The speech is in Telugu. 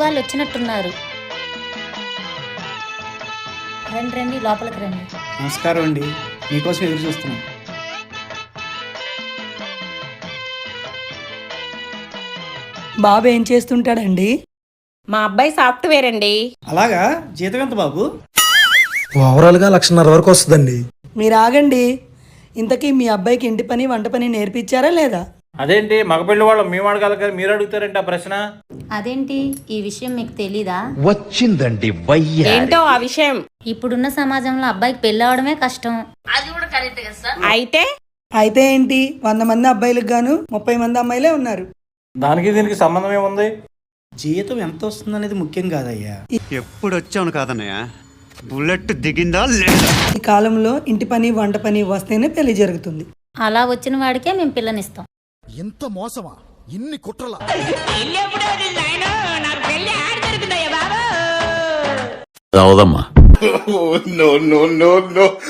వాళ్ళు వచ్చినట్టున్నారు. రండి రండి, లోపలికి రండి. నమస్కారం అండి, మీకోసం ఎదురు చూస్తున్నాం. బాబు ఏం చేస్తుంటాడండి? మా అబ్బాయి సాఫ్ట్వేర్ అండి. అలాగా, జీతం ఎంత బాబు? ఓవరాల్గా 1,50,000 వరకు వస్తుందండి. మీరు ఆగండి. ఇంతకీ మీ అబ్బాయికి ఇంటి పని వంట పని నేర్పించారా లేదా? అదేంటి మగపిల్లి వాళ్ళు మేము అడగాలి కదా, మీరు అడుగుతారంటే ఆ ప్రశ్న? అదేంటి, ఈ విషయం మీకు తెలీదా? వచ్చిందండి వయ్య. ఏంటో ఆ విషయం. ఇప్పుడున్న సమాజంలో అబ్బాయికి పెళ్లి అవడమే కష్టం. అయితే ఏంటి, 100 మంది అబ్బాయిలకు గాను 30 మంది అమ్మాయిలే ఉన్నారు. దానికి దీనికి సంబంధం ఏముంది? జీతం ఎంత వస్తుంది అనేది ముఖ్యం కాదయ్యా. ఎప్పుడు వచ్చావును కాదన్నయ్య, బుల్లెట్ దిగిందా లేదా? ఈ కాలంలో ఇంటి పని వంట పని వస్తేనే పెళ్లి జరుగుతుంది. అలా వచ్చిన వాడికే మేము పిల్లనిస్తాం. ఎంత మోసమా, ఇన్ని కుట్రలా? రావదమ్మా.